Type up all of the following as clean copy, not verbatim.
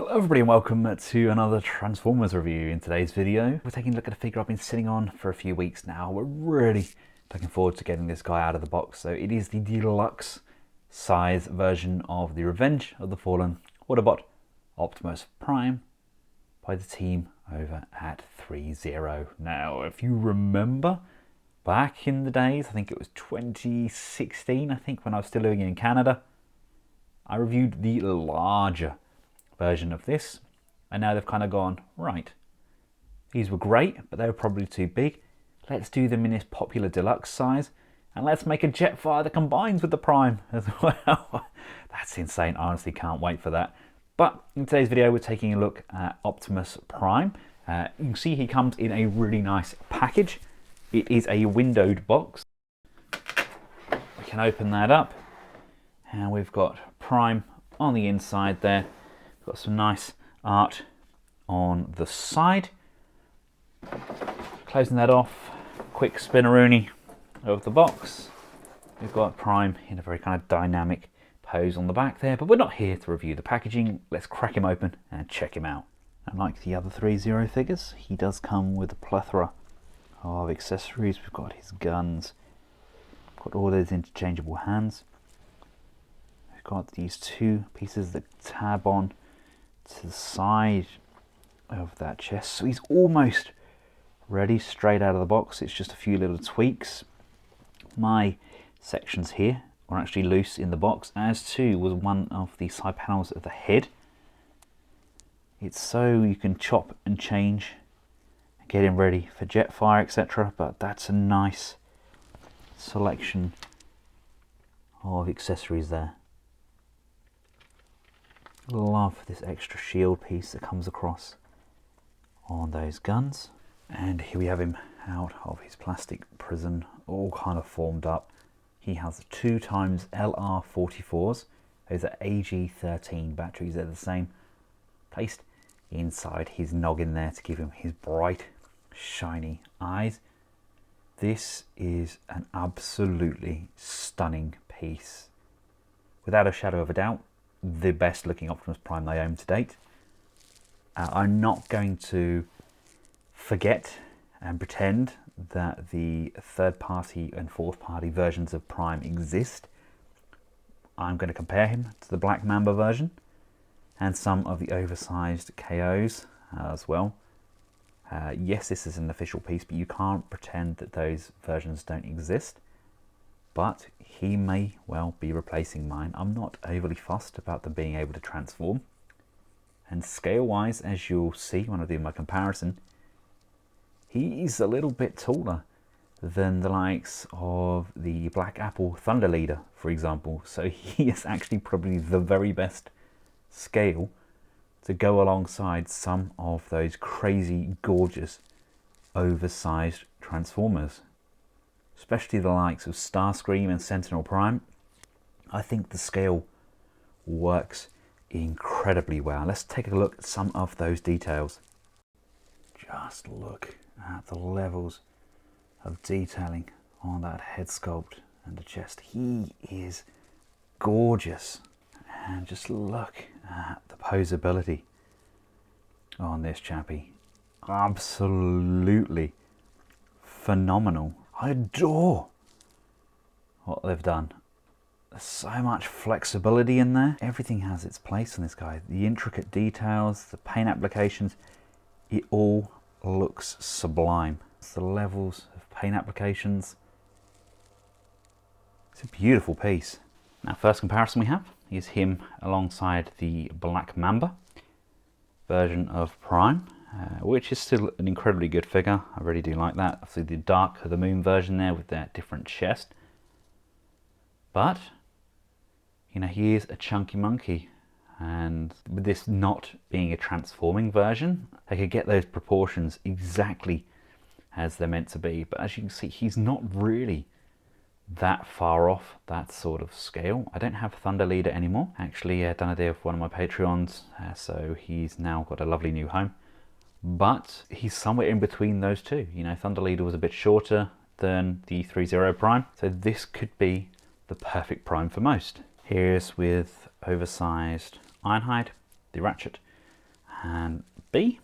Hello everybody and welcome to another Transformers review. In today's video, we're taking a look at a figure I've been sitting on for a few weeks now. We're really looking forward to getting this guy out of the box. So it is the deluxe size version of the Revenge of the Fallen Autobot Optimus Prime by the team over at Threezero. Now, if you remember, back in the days, I think it was 2016, I think, when I was still living in Canada, I reviewed the larger version of this, and now they've kind of gone, right, these were great, but they were probably too big. Let's do them in this popular deluxe size, and let's make a Jetfire that combines with the Prime as well. That's insane. I honestly can't wait for that. But in today's video, we're taking a look at Optimus Prime. You can see he comes in a really nice package. It is a windowed box. We can open that up, and we've got Prime on the inside there. Got some nice art on the side. Closing that off, quick spinneroonie of the box. We've got Prime in a very kind of dynamic pose on the back there, but we're not here to review the packaging. Let's crack him open and check him out. Unlike the other Threezero figures, he does come with a plethora of accessories. We've got his guns, got all those interchangeable hands. We've got these two pieces that tab on to the side of that chest, so he's almost ready straight out of the box. It's just a few little tweaks. My sections here are actually loose in the box, as too was one of the side panels of the head. It's so you can chop and change and get him ready for Jetfire, etc. But that's a nice selection of accessories there. Love this extra shield piece that comes across on those guns. And here we have him out of his plastic prison, all kind of formed up. He has 2x LR44s. Those are AG13 batteries. They're the same, placed inside his noggin there to give him his bright, shiny eyes. This is an absolutely stunning piece. Without a shadow of a doubt, the best looking Optimus Prime they own to date. I'm not going to forget and pretend that the third party and fourth party versions of Prime exist. I'm going to compare him to the Black Mamba version and some of the oversized KOs as well. Yes, this is an official piece, but you can't pretend that those versions don't exist. But he may well be replacing mine. I'm not overly fussed about them being able to transform. And scale-wise, as you'll see when I do my comparison, he's a little bit taller than the likes of the Black Apple Thunder Leader, for example. So he is actually probably the very best scale to go alongside some of those crazy, gorgeous, oversized Transformers. Especially the likes of Starscream and Sentinel Prime. I think the scale works incredibly well. Let's take a look at some of those details. Just look at the levels of detailing on that head sculpt and the chest. He is gorgeous. And just look at the posability on this chappy. Absolutely phenomenal. I adore what they've done. There's so much flexibility in there. Everything has its place in this guy. The intricate details, the paint applications, it all looks sublime. It's the levels of paint applications. It's a beautiful piece. Now, first comparison we have is him alongside the Black Mamba version of Prime. Which is still an incredibly good figure. I really do like that. Obviously the Dark of the Moon version there with that different chest. But, you know, he is a chunky monkey. And with this not being a transforming version, they could get those proportions exactly as they're meant to be. But as you can see, he's not really that far off that sort of scale. I don't have Thunder Leader anymore. Actually, done a deal with one of my Patreons. So he's now got a lovely new home. But he's somewhere in between those two. You know, Thunder Leader was a bit shorter than the Threezero Prime, so this could be the perfect Prime for most. Here's with oversized Ironhide, the Ratchet, and B.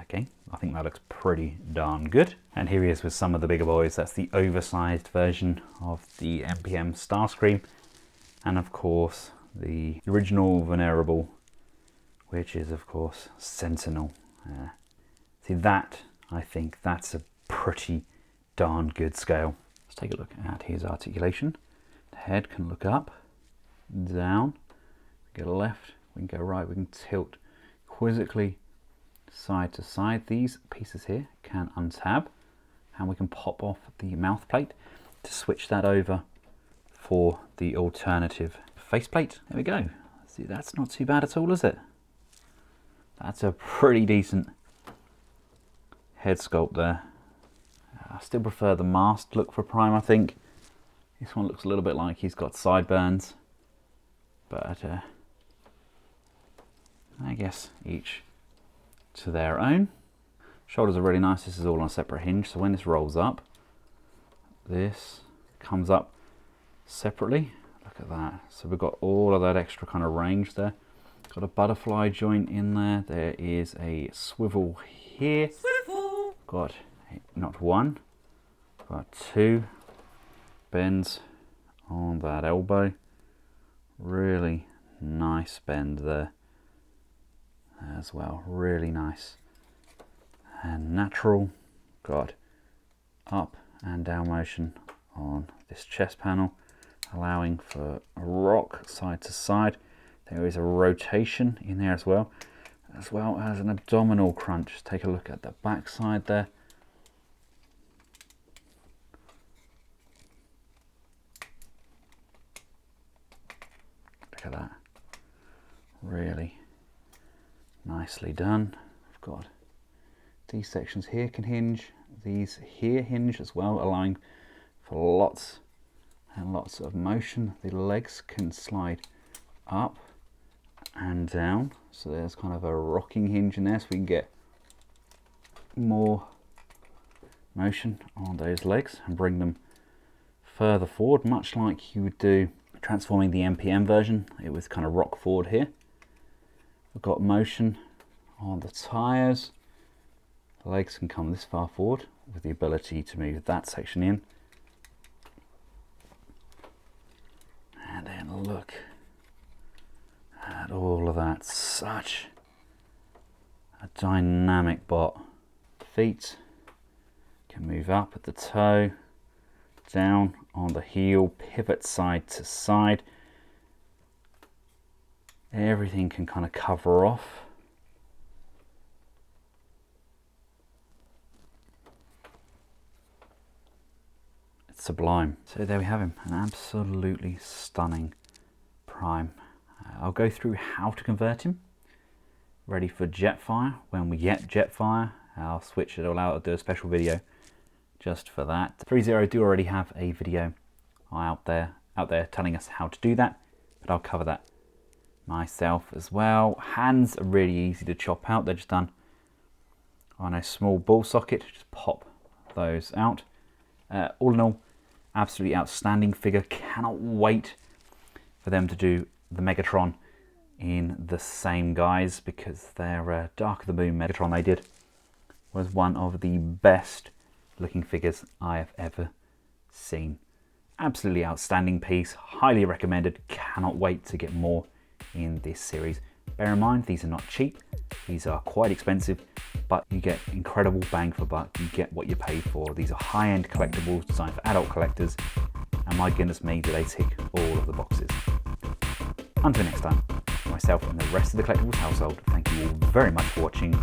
Okay, I think that looks pretty darn good. And here he is with some of the bigger boys. That's the oversized version of the MPM Starscream. And of course, the original Venerable, which is of course Sentinel. See that, I think that's a pretty darn good scale. Let's take a look at his articulation. The head can look up, down, we go left, we can go right, we can tilt quizzically side to side. These pieces here can untab and we can pop off the mouth plate to switch that over for the alternative faceplate. There we go. See, that's not too bad at all, is it? That's a pretty decent head sculpt there. I still prefer the masked look for Prime, I think. This one looks a little bit like he's got sideburns, but I guess each to their own. Shoulders are really nice. This is all on a separate hinge, so when this rolls up, this comes up separately. Look at that. So we've got all of that extra kind of range there. Got a butterfly joint in there. There is a swivel here. Swivel. Got not one, got two bends on that elbow. Really nice bend there as well. Really nice and natural. Got up and down motion on this chest panel, allowing for a rock side to side. There is a rotation in there as well as an abdominal crunch. Take a look at the back side there. Look at that. Really nicely done. We've got these sections here can hinge, these here hinge as well, allowing for lots and lots of motion. The legs can slide up and down, so there's kind of a rocking hinge in there, so we can get more motion on those legs and bring them further forward, much like you would do transforming the MPM version. It was kind of rock forward here. We've got motion on the tires. The legs can come this far forward with the ability to move that section in. And then look at all of that. Such a dynamic bot. Feet can move up at the toe, down on the heel, pivot side to side. Everything can kind of cover off. It's sublime. So there we have him, an absolutely stunning Prime. I'll go through how to convert him. Ready for Jetfire. When we get Jetfire, I'll switch it all out. I'll do a special video just for that. Threezero do already have a video out there telling us how to do that, but I'll cover that myself as well. Hands are really easy to chop out. They're just done on a small ball socket. Just pop those out. All in all, absolutely outstanding figure. Cannot wait for them to do the Megatron in the same guise, because their Dark of the Moon Megatron they did was one of the best looking figures I have ever seen. Absolutely outstanding piece, highly recommended. Cannot wait to get more in this series. Bear in mind, these are not cheap, these are quite expensive, but you get incredible bang for buck. You get what you pay for. These are high-end collectibles designed for adult collectors, and my goodness me, do they tick all of the boxes. Until next time, myself and the rest of the Collectibles household, thank you all very much for watching.